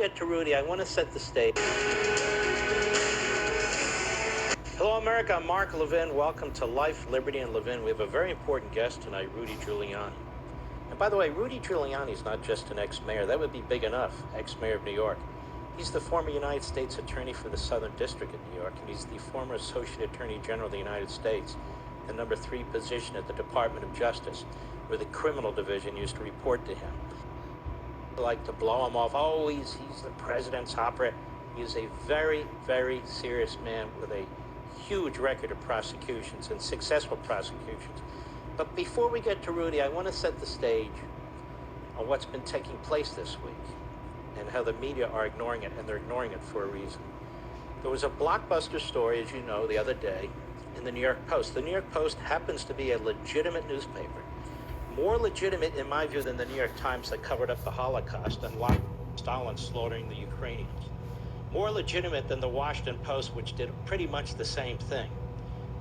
get to Rudy, I want to set the stage. Hello, America. I'm Mark Levin. Welcome to Life, Liberty, and Levin. We have a very important guest tonight, Rudy Giuliani. And by the way, Rudy Giuliani is not just an ex-mayor. That would be big enough, ex-mayor of New York. He's the former United States Attorney for the Southern District of New York, and he's the former Associate Attorney General of the United States, the number 3 position at the Department of Justice, where the criminal division used to report to him. They like to blow him off. Oh, he's the president's operative. He's a very, very serious man with a huge record of prosecutions and successful prosecutions. But before we get to Rudy, I want to set the stage on what's been taking place this week and how the media are ignoring it, and they're ignoring it for a reason. There was a blockbuster story, as you know, the other day in the New York Post. The New York Post happens to be a legitimate newspaper, more legitimate in my view than the New York Times that covered up the Holocaust and locked Stalin slaughtering the Ukrainians. More legitimate than the Washington Post, which did pretty much the same thing.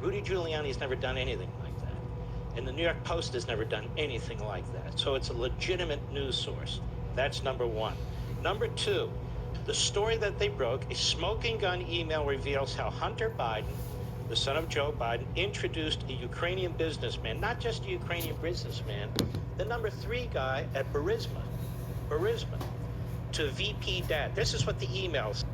Rudy Giuliani's never done anything like that. And the New York Post has never done anything like that. So it's a legitimate news source. That's number one. Number two, the story that they broke, a smoking gun email reveals how Hunter Biden, the son of Joe Biden, introduced a Ukrainian businessman, not just a Ukrainian businessman, the number 3 guy at Burisma, to VP Dad. This is what the email says.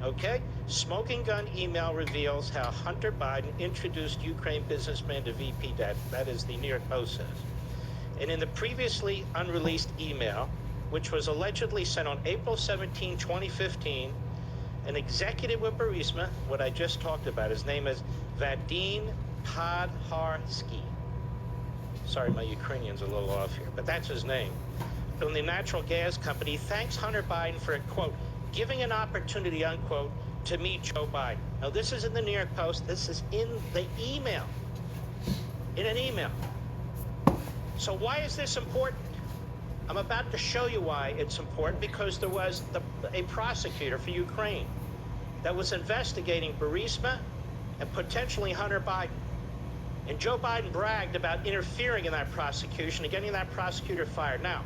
Okay? Smoking gun email reveals how Hunter Biden introduced Ukraine businessman to VP Dad. That is the New York Post says. And in the previously unreleased email, which was allegedly sent on April 17, 2015, an executive with Burisma, what I just talked about, his name is Vadim Podharsky. Sorry, my Ukrainian's a little off here, but that's his name. From the natural gas company, thanks Hunter Biden for, quote, giving an opportunity, unquote, to meet Joe Biden. Now, this is in the New York Post. This is in the email. In an email. So why is this important? I'm about to show you why it's important, because there was a prosecutor for Ukraine that was investigating Burisma and potentially Hunter Biden. And Joe Biden bragged about interfering in that prosecution and getting that prosecutor fired. Now,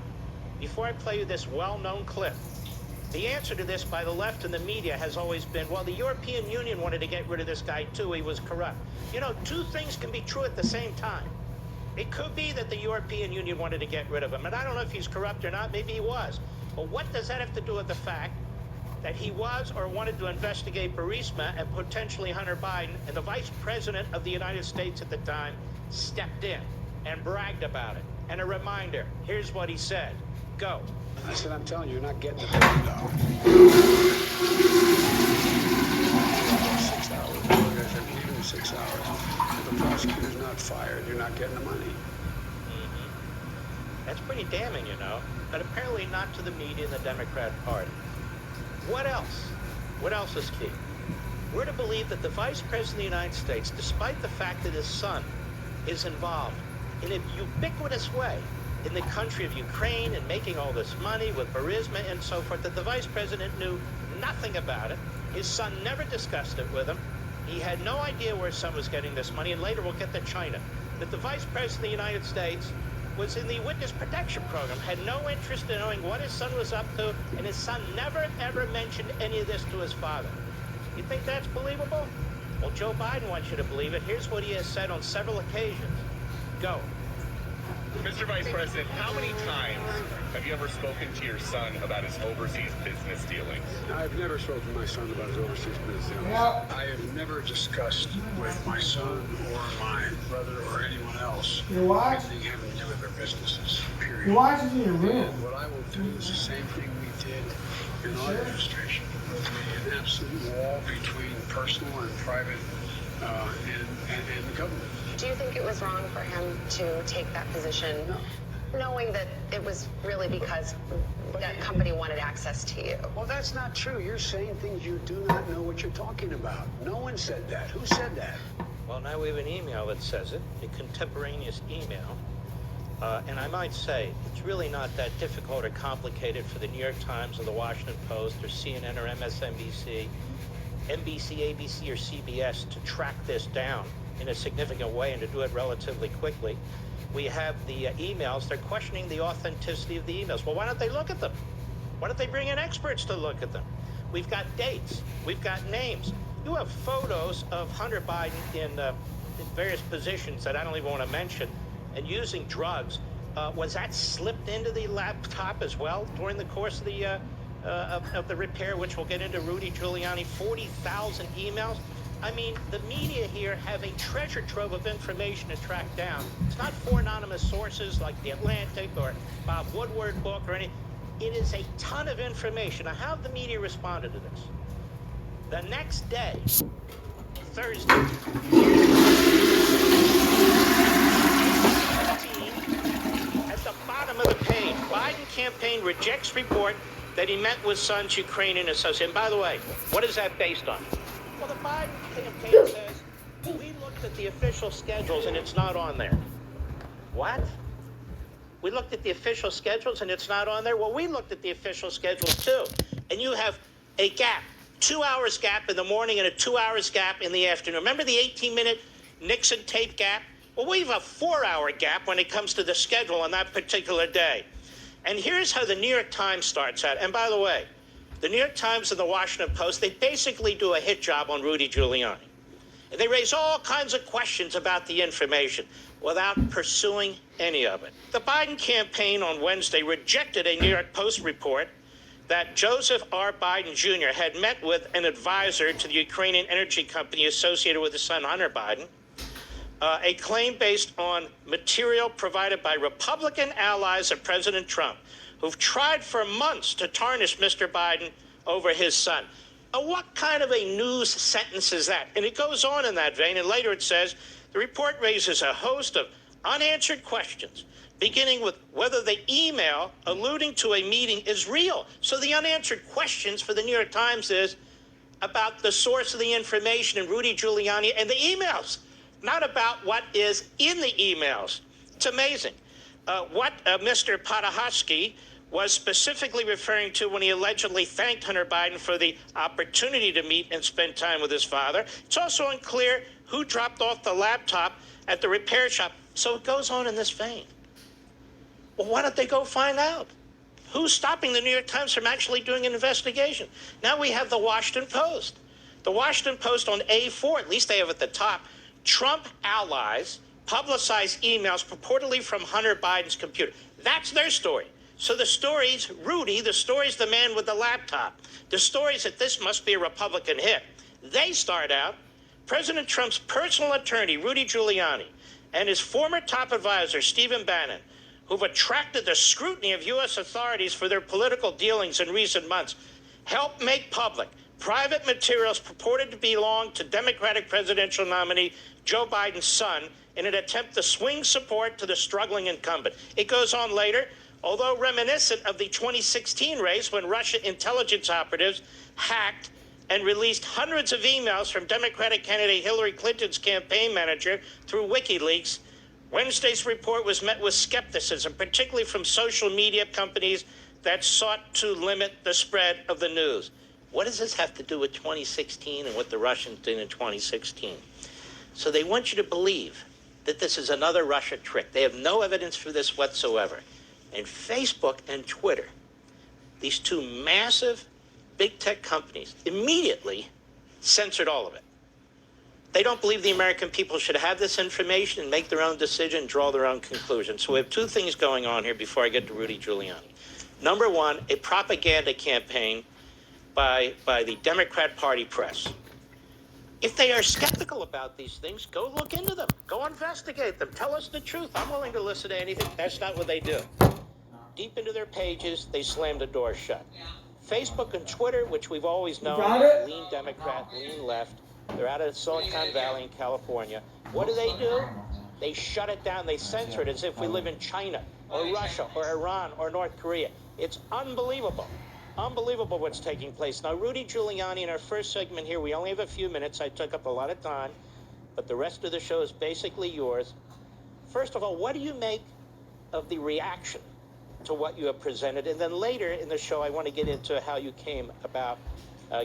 before I play you this well-known clip, the answer to this by the left and the media has always been, well, the European Union wanted to get rid of this guy too. He was corrupt. You know, two things can be true at the same time. It could be that the European Union wanted to get rid of him, and I don't know if he's corrupt or not. Maybe he was. But what does that have to do with the fact that he was or wanted to investigate Burisma and potentially Hunter Biden, and the vice president of the United States at the time stepped in and bragged about it? And a reminder, here's what he said. Go. I said, I'm telling you, you're not getting the $1 billion. 6 hours. I said, even 6 hours. If the prosecutor's not fired, you're not getting the money. Mm-hmm. That's pretty damning, you know. But apparently not to the media and the Democrat Party. What else? What else is key? We're to believe that the Vice President of the United States, despite the fact that his son is involved in a ubiquitous way in the country of Ukraine and making all this money with Burisma and so forth, that the Vice President knew nothing about it. His son never discussed it with him. He had no idea where his son was getting this money, and later we'll get to China. That the Vice President of the United States was in the Witness Protection Program, had no interest in knowing what his son was up to, and his son never, ever mentioned any of this to his father. You think that's believable? Well, Joe Biden wants you to believe it. Here's what he has said on several occasions. Go. Mr. Vice President, how many times have you ever spoken to your son about his overseas business dealings? I've never spoken to my son about his overseas business dealings. Yeah. I have never discussed with my son or my brother or anyone else Your watch? anything having to do with their businesses, period. Your watch is in your room. And what I will do is the same thing we did in our administration. An absolute wall between personal and private and the government. Do you think it was wrong for him to take that position, knowing that it was really because that company wanted access to you? Well, that's not true. You're saying things you do not know what you're talking about. No one said that. Who said that? Well, now we have an email that says it, a contemporaneous email. And I might say, it's really not that difficult or complicated for the New York Times or the Washington Post or CNN or MSNBC, NBC, ABC, or CBS to track this down in a significant way and to do it relatively quickly. We have the emails. They're questioning the authenticity of the emails. Well, why don't they look at them? Why don't they bring in experts to look at them? We've got dates. We've got names. You have photos of Hunter Biden in various positions that I don't even want to mention, and using drugs. Was that slipped into the laptop as well during the course of the repair, which we'll get into? Rudy Giuliani, 40,000 emails. I mean, the media here have a treasure trove of information to track down. It's not four anonymous sources like The Atlantic or Bob Woodward book or anything. It is a ton of information. Now, how have the media responded to this? The next day, Thursday, at the bottom of the page, Biden campaign rejects report that he met with son's Ukrainian associate. And by the way, what is that based on? Well, the Biden campaign says, we looked at the official schedules and it's not on there. What? We looked at the official schedules and it's not on there? Well, we looked at the official schedules too. And you have a gap, 2 hours gap in the morning and a 2 hours gap in the afternoon. Remember the 18-minute Nixon tape gap? Well, we have a 4-hour gap when it comes to the schedule on that particular day. And here's how the New York Times starts out. And by the way, the New York Times and the Washington Post, they basically do a hit job on Rudy Giuliani. And they raise all kinds of questions about the information without pursuing any of it. The Biden campaign on Wednesday rejected a New York Post report that Joseph R. Biden Jr. had met with an advisor to the Ukrainian energy company associated with his son Hunter Biden, a claim based on material provided by Republican allies of President Trump, who've tried for months to tarnish Mr. Biden over his son. What kind of a news sentence is that? And it goes on in that vein, and later it says, the report raises a host of unanswered questions, beginning with whether the email alluding to a meeting is real. So the unanswered questions for the New York Times is about the source of the information in Rudy Giuliani and the emails, not about what is in the emails. It's amazing. What Mr. Podahosky was specifically referring to when he allegedly thanked Hunter Biden for the opportunity to meet and spend time with his father. It's also unclear who dropped off the laptop at the repair shop. So it goes on in this vein. Well, why don't they go find out? Who's stopping the New York Times from actually doing an investigation? Now we have the Washington Post. The Washington Post on A4, at least they have at the top, Trump allies publicized emails purportedly from Hunter Biden's computer. That's their story. So the story's Rudy, the story's the man with the laptop. The story's that this must be a Republican hit. They start out, President Trump's personal attorney, Rudy Giuliani, and his former top advisor, Stephen Bannon, who've attracted the scrutiny of U.S. authorities for their political dealings in recent months, helped make public private materials purported to belong to Democratic presidential nominee Joe Biden's son in an attempt to swing support to the struggling incumbent. It goes on later. Although reminiscent of the 2016 race when Russia intelligence operatives hacked and released hundreds of emails from Democratic candidate Hillary Clinton's campaign manager through WikiLeaks, Wednesday's report was met with skepticism, particularly from social media companies that sought to limit the spread of the news. What does this have to do with 2016 and what the Russians did in 2016? So they want you to believe that this is another Russia trick. They have no evidence for this whatsoever. And Facebook and Twitter, these two massive big tech companies, immediately censored all of it. They don't believe the American people should have this information and make their own decision, draw their own conclusions. So we have two things going on here before I get to Rudy Giuliani. Number one, a propaganda campaign by the Democrat Party press. If they are skeptical about these things, go look into them. Go investigate them. Tell us the truth. I'm willing to listen to anything. That's not what they do. Deep into their pages, they slam the door shut. Facebook and Twitter, which we've always known, lean Democrat, lean left. They're out of Silicon Valley in California. What do? They shut it down. They censor it as if we live in China or Russia or Iran or North Korea. It's unbelievable. Unbelievable what's taking place. Now, Rudy Giuliani, in our first segment here, we only have a few minutes. I took up a lot of time, but the rest of the show is basically yours. First of all, what do you make of the reaction to what you have presented? And then later in the show, I want to get into how you came about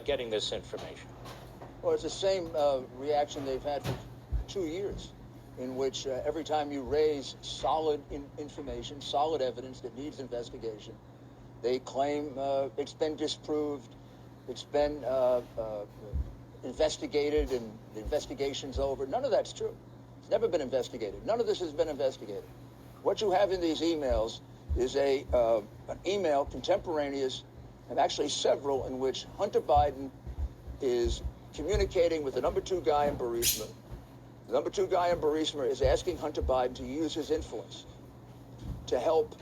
getting this information. Well, it's the same reaction they've had for 2 years, in which every time you raise solid information, solid evidence that needs investigation, They claim it's been disproved, it's been investigated, and the investigation's over. None of that's true. It's never been investigated. None of this has been investigated. What you have in these emails is an email contemporaneous, and actually several, in which Hunter Biden is communicating with the number 2 guy in Burisma. The number 2 guy in Burisma is asking Hunter Biden to use his influence to help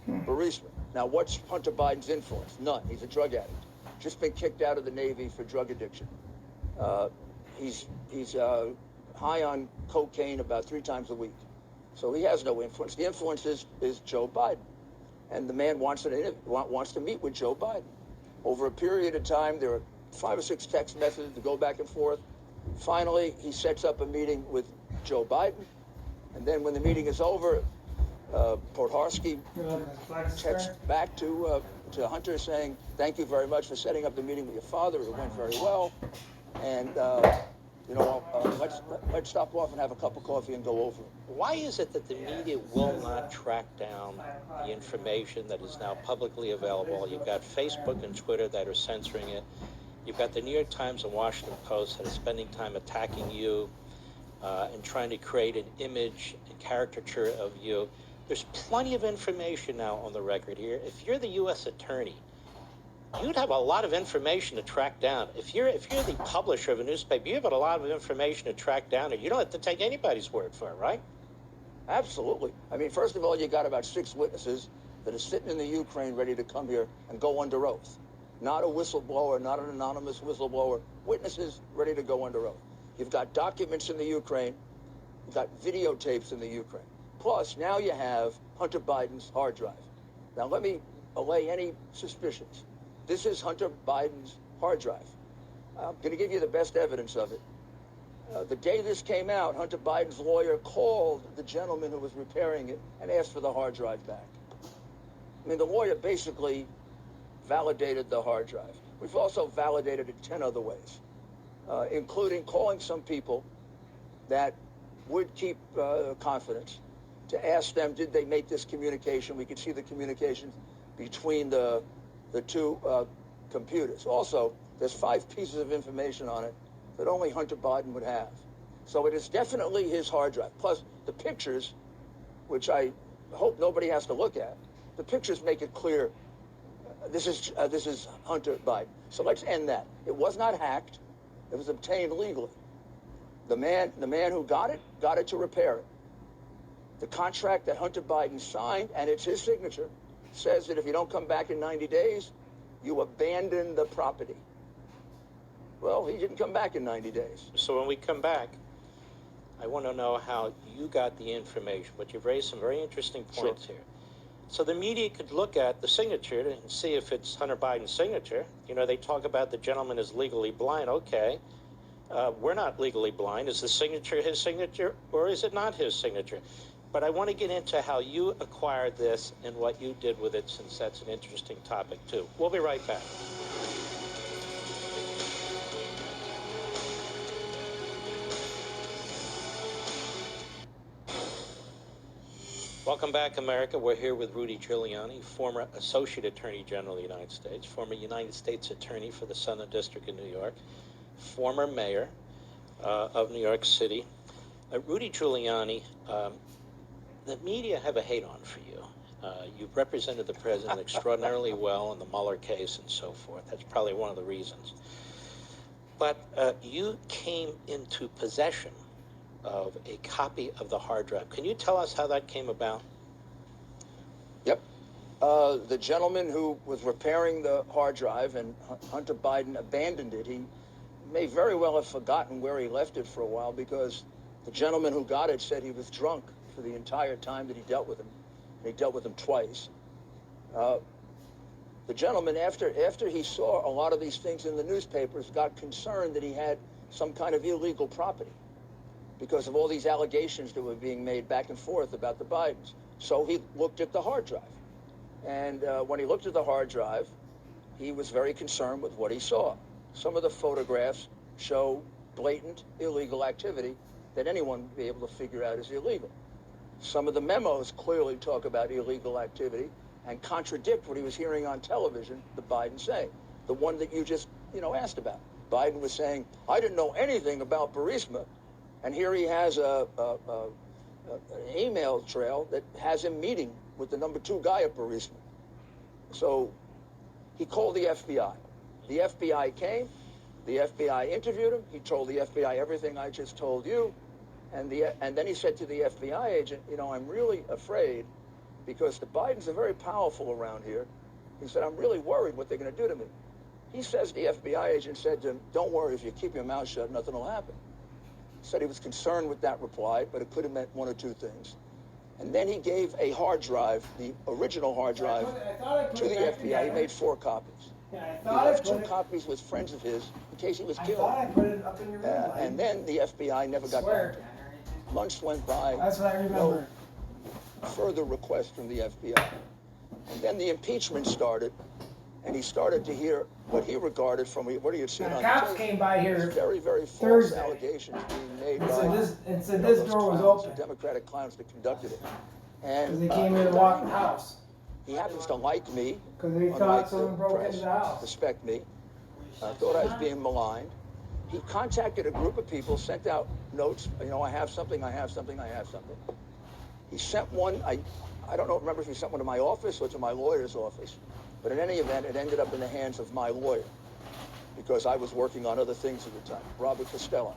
Burisma. Now, what's Hunter Biden's influence? None. He's a drug addict. Just been kicked out of the Navy for drug addiction. He's high on cocaine about 3 times a week. So he has no influence. The influence is Joe Biden. And the man wants to meet with Joe Biden. Over a period of time, there are 5 or 6 text messages to go back and forth. Finally, he sets up a meeting with Joe Biden. And then when the meeting is over, Podhorsky texts back to Hunter saying, "Thank you very much for setting up the meeting with your father. It went very well. And, let's stop off and have a cup of coffee and go over it." Why is it that the media will not track down the information that is now publicly available? You've got Facebook and Twitter that are censoring it. You've got the New York Times and Washington Post that are spending time attacking you and trying to create an image and caricature of you. There's plenty of information now on the record here. If you're the U.S. attorney, you'd have a lot of information to track down. If you're the publisher of a newspaper, you have a lot of information to track down, and you don't have to take anybody's word for it, right? Absolutely. I mean, first of all, you got about 6 witnesses that are sitting in the Ukraine ready to come here and go under oath. Not a whistleblower, not an anonymous whistleblower. Witnesses ready to go under oath. You've got documents in the Ukraine. You've got videotapes in the Ukraine. Plus, now you have Hunter Biden's hard drive. Now, let me allay any suspicions. This is Hunter Biden's hard drive. I'm going to give you the best evidence of it. The day this came out, Hunter Biden's lawyer called the gentleman who was repairing it and asked for the hard drive back. I mean, the lawyer basically validated the hard drive. We've also validated it 10 other ways, including calling some people that would keep confidence to ask them, did they make this communication? We could see the communications between the 2 computers. Also, there's 5 pieces of information on it that only Hunter Biden would have. So it is definitely his hard drive. Plus, the pictures, which I hope nobody has to look at, the pictures make it clear this is Hunter Biden. So let's end that. It was not hacked. It was obtained legally. The man who got it to repair it. The contract that Hunter Biden signed, and it's his signature, says that if you don't come back in 90 days, you abandon the property. Well, he didn't come back in 90 days. So when we come back, I want to know how you got the information, but you've raised some very interesting points here. So the media could look at the signature and see if it's Hunter Biden's signature. You know, they talk about the gentleman is legally blind. Okay, we're not legally blind. Is the signature his signature, or is it not his signature? But I want to get into how you acquired this and what you did with it, since that's an interesting topic, too. We'll be right back. Welcome back, America. We're here with Rudy Giuliani, former Associate Attorney General of the United States, former United States Attorney for the Southern District of New York, former Mayor of New York City. Rudy Giuliani, the media have a hate-on for you. You've represented the president extraordinarily well in the Mueller case and so forth. That's probably one of the reasons. But you came into possession of a copy of the hard drive. Can you tell us how that came about? Yep. The gentleman who was repairing the hard drive, and Hunter Biden abandoned it. He may very well have forgotten where he left it for a while, because the gentleman who got it said he was drunk for the entire time that he dealt with him. And he dealt with him twice. The gentleman, after he saw a lot of these things in the newspapers, got concerned that he had some kind of illegal property because of all these allegations that were being made back and forth about the Bidens. So he looked at the hard drive. And when he looked at the hard drive, he was very concerned with what he saw. Some of the photographs show blatant illegal activity that anyone would be able to figure out is illegal. Some of the memos clearly talk about illegal activity, and contradict what he was hearing on television, the Biden say, the one that you just, asked about. Biden was saying, I didn't know anything about Burisma, and here he has an email trail that has him meeting with the number 2 guy at Burisma. So he called the FBI. The FBI came, the FBI interviewed him, he told the FBI everything I just told you, and then he said to the FBI agent, I'm really afraid because the Bidens are very powerful around here. He said, I'm really worried what they're going to do to me. He says the FBI agent said to him, don't worry, if you keep your mouth shut, nothing will happen. He said he was concerned with that reply, but it could have meant one or two things. And then he gave a hard drive, the original hard drive, to the FBI. He made 4 copies. Yeah, I He thought left 2 copies with friends of his in case he was I killed. thought I put it up in your room. And then the FBI never got back to him. Months went by. That's what I remember. No further request from the FBI. And then the impeachment started, and he started to hear what he regarded from what he had seen on Cops tape. came by here Very, very false Thursday. allegations being made and by said this door was clowns, open. the Democratic clowns that conducted it. Because And they came here to walk the house. he happens to like me, Because they unlike thought someone the broke press, into the house. respect me. Thought I was being maligned. He contacted a group of people, sent out notes. I have something, I have something, I have something. He sent one. I don't remember if he sent one to my office or to my lawyer's office. But in any event, it ended up in the hands of my lawyer because I was working on other things at the time. Robert Costello,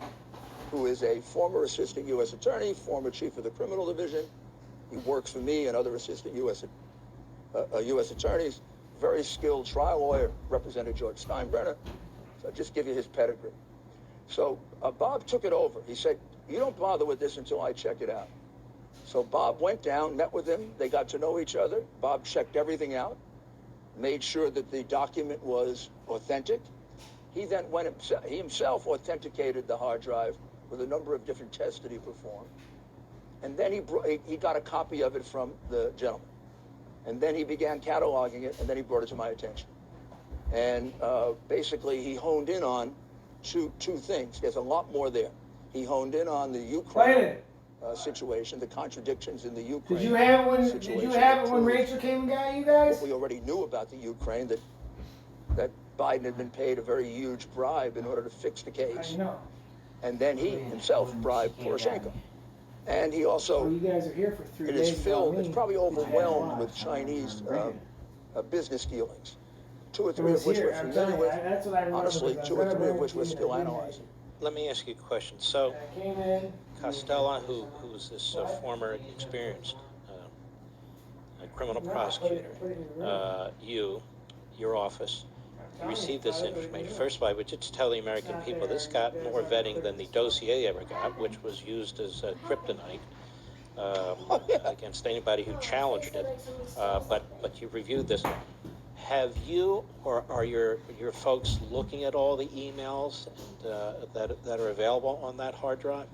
who is a former assistant U.S. attorney, former chief of the criminal division. He works for me and other assistant U.S. attorneys. Very skilled trial lawyer, represented George Steinbrenner. So I'll just give you his pedigree. So Bob took it over. He said, you don't bother with this until I check it out. So Bob went down, met with him. They got to know each other. Bob checked everything out, made sure that the document was authentic. He then he himself authenticated the hard drive with a number of different tests that he performed. And then he got a copy of it from the gentleman. And then he began cataloging it, and then he brought it to my attention. And basically, he honed in on two things. There's a lot more there. He honed in on the Ukraine situation, the contradictions in the Ukraine. Did you have it when proves Rachel came and got you guys? what we already knew about the Ukraine, that Biden had been paid a very huge bribe in order to fix the case. I know. And then he himself bribed Poroshenko. And he So also, you guys are here for 3 it days. is filled, without it's me. probably overwhelmed with Chinese business dealings. 2 or 3 of which we're familiar with. That's what I remember. Honestly, because 2 or I 3 of read which we're it, still I didn't analyzing. Let me ask you a question. So, I came in. Costello, who's this former experienced criminal prosecutor, your office, received this information. First of all, I would just tell the American people this got more vetting than the dossier ever got, which was used as kryptonite against anybody who challenged it. But you reviewed this. Have you, or are your folks looking at all the emails that are available on that hard drive?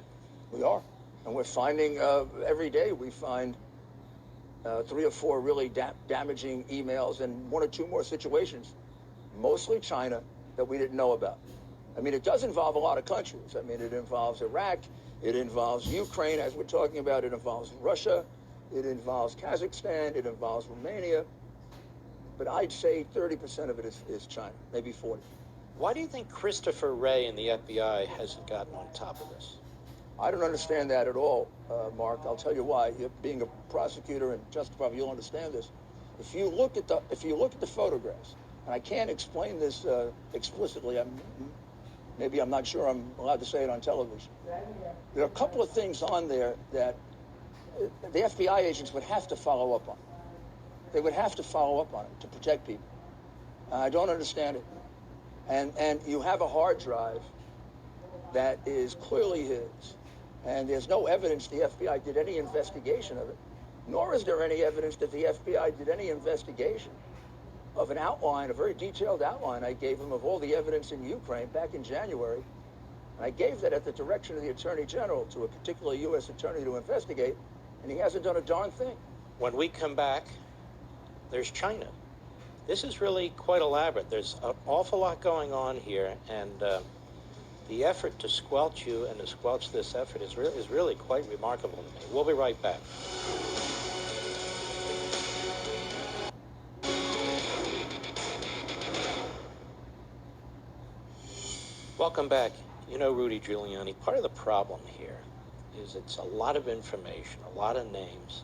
We are. And we're finding, every day we find 3 or 4 really damaging emails and 1 or 2 more situations, mostly China, that we didn't know about. I mean, it does involve a lot of countries. I mean, it involves Iraq, it involves Ukraine, as we're talking about, it involves Russia, it involves Kazakhstan, it involves Romania. But I'd say 30% of it is China, maybe 40. Why do you think Christopher Wray and the FBI hasn't gotten on top of this? I don't understand that at all, Mark. I'll tell you why. You're being a prosecutor and Justice Department, you'll understand this. If you look at the photographs, and I can't explain this explicitly. Maybe I'm not sure I'm allowed to say it on television. There are a couple of things on there that the FBI agents would have to follow up on. They would have to follow up on it to protect people. I don't understand it. And you have a hard drive that is clearly his, and there's no evidence the FBI did any investigation of it, nor is there any evidence that the FBI did any investigation of an outline, a very detailed outline I gave him of all the evidence in Ukraine back in January. And I gave that at the direction of the Attorney General to a particular U.S. attorney to investigate, and he hasn't done a darn thing. When we come back, there's China. This is really quite elaborate. There's an awful lot going on here, and the effort to squelch you and to squelch this effort is really quite remarkable to me. We'll be right back. Welcome back. You know, Rudy Giuliani, part of the problem here is it's a lot of information, a lot of names,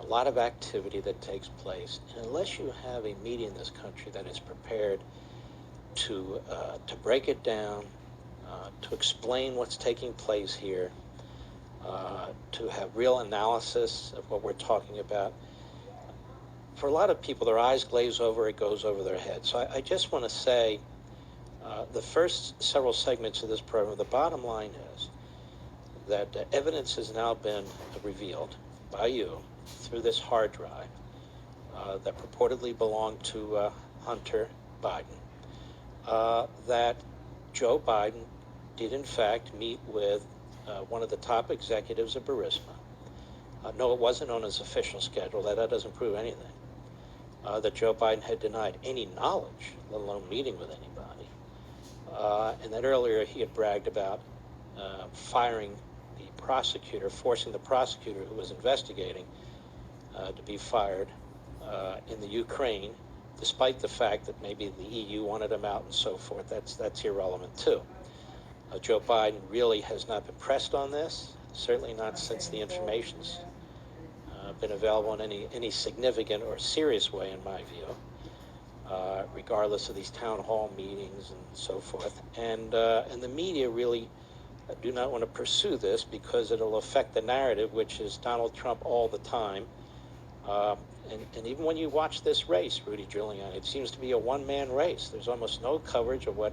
a lot of activity that takes place. And unless you have a media in this country that is prepared to break it down, to explain what's taking place here, to have real analysis of what we're talking about, for a lot of people, their eyes glaze over, it goes over their head. So I just want to say, the first several segments of this program, the bottom line is that evidence has now been revealed by you through this hard drive that purportedly belonged to Hunter Biden, that Joe Biden did in fact meet with one of the top executives of Burisma. No, it wasn't on his official schedule. That doesn't prove anything. That Joe Biden had denied any knowledge, let alone meeting with anybody. And that earlier he had bragged about firing the prosecutor, forcing the prosecutor who was investigating to be fired in the Ukraine, despite the fact that maybe the EU wanted him out and so forth. That's irrelevant too. Joe Biden really has not been pressed on this, certainly not since the information's been available in any significant or serious way, in my view, regardless of these town hall meetings and so forth. And the media really do not want to pursue this because it'll affect the narrative, which is Donald Trump all the time. And even when you watch this race, Rudy Giuliani, it seems to be a one-man race. There's almost no coverage of what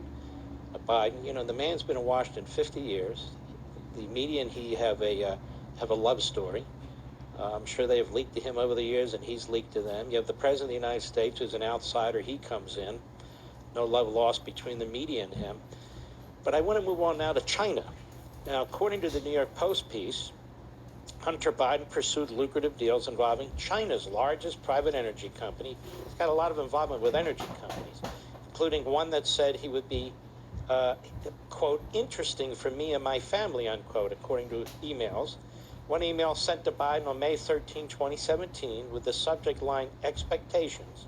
Biden, you know, the man's been in Washington 50 years. The media and he have a love story. I'm sure they have leaked to him over the years, and he's leaked to them. You have the President of the United States, who's an outsider. He comes in. No love lost between the media and him. But I want to move on now to China. Now, according to the New York Post piece, Hunter Biden pursued lucrative deals involving China's largest private energy company. He's got a lot of involvement with energy companies, including one that said he would be, quote, interesting for me and my family, unquote, according to emails. One email sent to Biden on May 13, 2017, with the subject line expectations,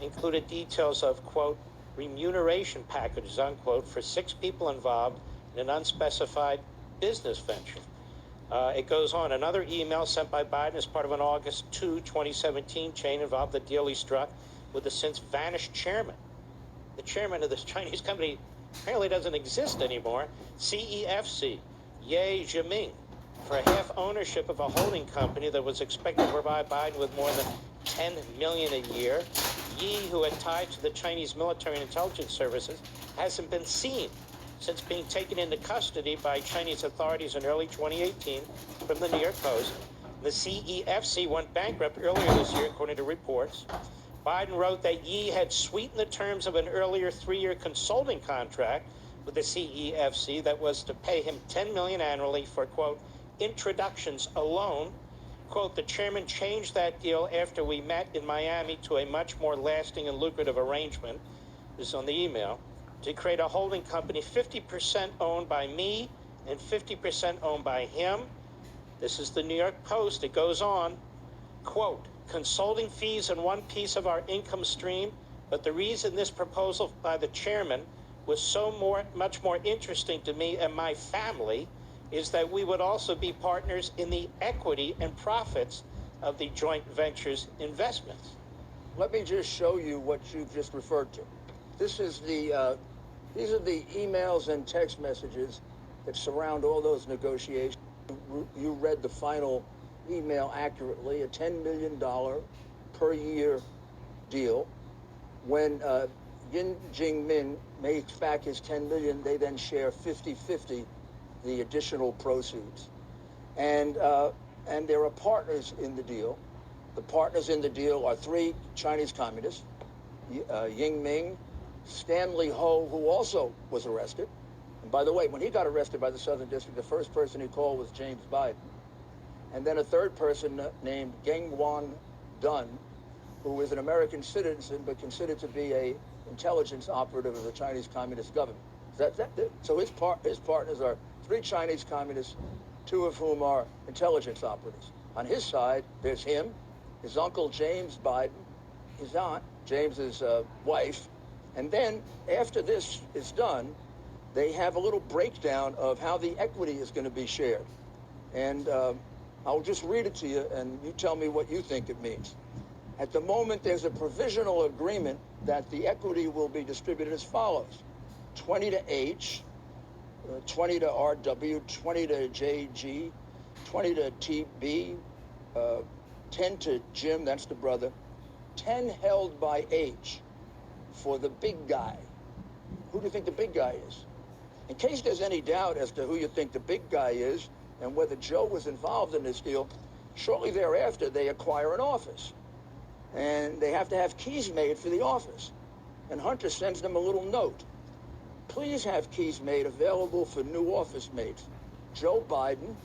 included details of, quote, remuneration packages, unquote, for 6 people involved in an unspecified business venture. It goes on. Another email sent by Biden as part of an August 2, 2017 chain involved the deal he struck with the since vanished chairman. The chairman of this Chinese company apparently doesn't exist anymore, CEFC, Ye Jianming, for half ownership of a holding company that was expected to provide Biden with more than $10 million a year. Ye, who had ties to the Chinese military and intelligence services, hasn't been seen since being taken into custody by Chinese authorities in early 2018 from the New York Post. The CEFC went bankrupt earlier this year, according to reports. Biden wrote that Ye had sweetened the terms of an earlier 3-year consulting contract with the CEFC that was to pay him $10 million annually for, quote, introductions alone. Quote, the chairman changed that deal after we met in Miami to a much more lasting and lucrative arrangement, this is on the email, to create a holding company 50% owned by me and 50% owned by him. This is the New York Post. It goes on, quote, consulting fees in one piece of our income stream, but the reason this proposal by the chairman was so much more interesting to me and my family is that we would also be partners in the equity and profits of the joint venture's investments. Let me just show you what you've just referred to. This is these are the emails and text messages that surround all those negotiations. You read the final email accurately, a $10 million per year deal. When Yin Jingmin makes back his $10 million, they then share 50-50 the additional proceeds. And there are partners in the deal. The partners in the deal are 3 Chinese communists, Ying Ming, Stanley Ho, who also was arrested. And by the way, when he got arrested by the Southern District, the first person he called was James Biden. And then a third person named Gengwan Dun, who is an American citizen but considered to be an intelligence operative of the Chinese Communist government. So his partners are 3 Chinese communists, 2 of whom are intelligence operatives. On his side, there's him, his uncle James Biden, his aunt, James's wife, and then after this is done, they have a little breakdown of how the equity is going to be shared. And I'll just read it to you, and you tell me what you think it means. At the moment, there's a provisional agreement that the equity will be distributed as follows: 20 to H, 20 to RW, 20 to JG, 20 to TB, 10 to Jim, that's the brother, 10 held by H for the big guy. Who do you think the big guy is? In case there's any doubt as to who you think the big guy is and whether Joe was involved in this deal, shortly thereafter they acquire an office. And they have to have keys made for the office. And Hunter sends them a little note. Please have keys made available for new office mates. Joe Biden,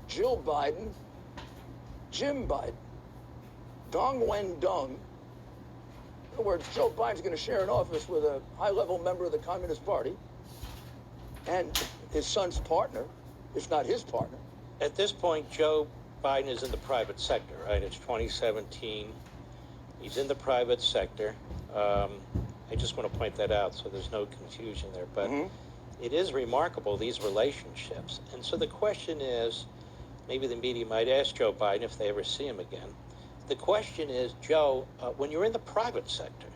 Jill Biden, Jim Biden, Dong Wen Dong. In other words, Joe Biden's going to share an office with a high-level member of the Communist Party and his son's partner, if not his partner. At this point, Joe Biden is in the private sector, right? It's 2017. He's in the private sector. I just want to point that out so there's no confusion there. But it is remarkable, these relationships. And so the question is, maybe the media might ask Joe Biden if they ever see him again. The question is, Joe, when you're in the private sector,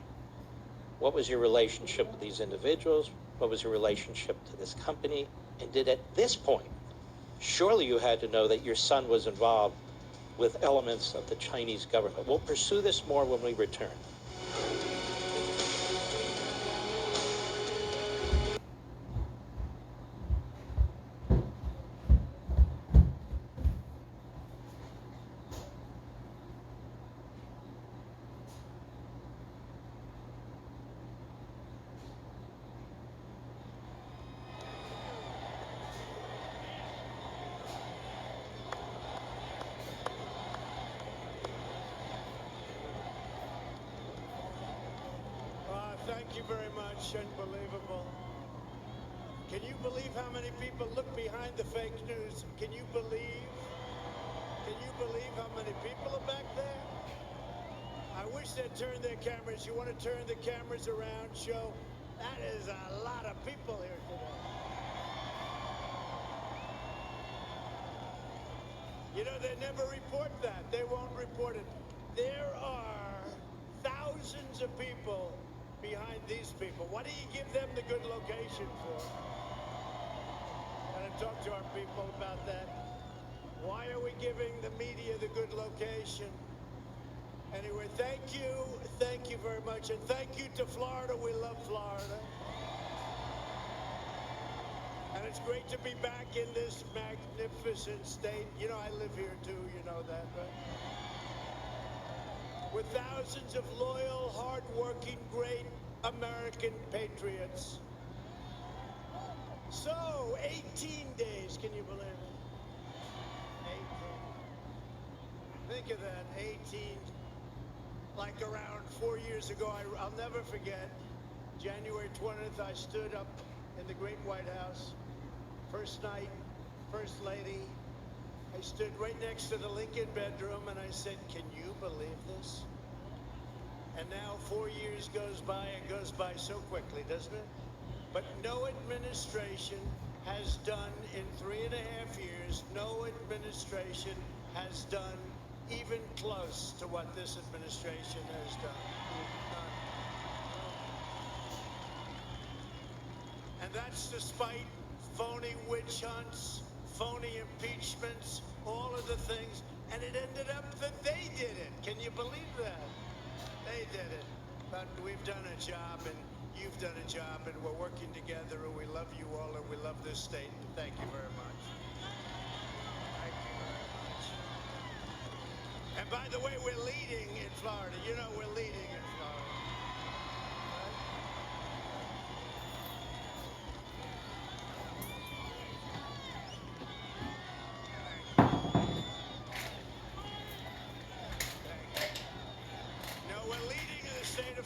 what was your relationship with these individuals? What was your relationship to this company? And did at this point, surely you had to know that your son was involved with elements of the Chinese government. We'll pursue this more when we return. Thank you very much. Unbelievable. Can you believe how many people look behind the fake news? Can you believe how many people are back there? I wish they'd turn their cameras. You want to turn the cameras around, show? That is a lot of people here today. You know, they never report that. They won't report it. There are thousands of people behind these people. What do you give them the good location for? Gotta talk to our people about that. Why are we giving the media the good location? Anyway, thank you very much, and thank you to Florida. We love Florida. And it's great to be back in this magnificent state. You know, I live here too, you know that, right? With thousands of loyal, hard-working, great American patriots. So, 18 days, can you believe it? 18. Think of that, 18. Like around 4 years ago, I'll never forget, January 20th, I stood up in the Great White House. First night, First Lady. I stood right next to the Lincoln bedroom and I said, can you believe this? And now 4 years goes by, and goes by so quickly, doesn't it? But no administration has done in 3.5 years, no administration has done even close to what this administration has done. None. And that's despite phony witch hunts, phony impeachments, all of the things, and it ended up that they did it. Can you believe that? They did it. But we've done a job, and you've done a job, and we're working together, and we love you all, and we love this state. Thank you very much. Thank you very much. And by the way, we're leading in Florida. You know, we're leading in Florida.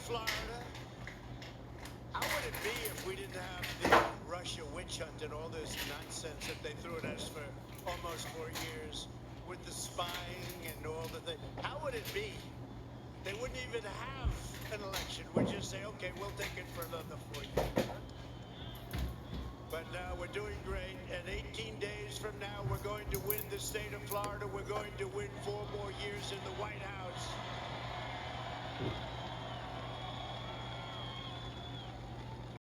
Florida. How would it be if we didn't have the Russia witch hunt and all this nonsense that they threw at us for almost 4 years with the spying and all the things? How would it be? They wouldn't even have an election. We'd just say, okay, we'll take it for another 4 years. doing great. And 18 days from now, we're going to win the state of Florida. We're going to win 4 more years in the White House.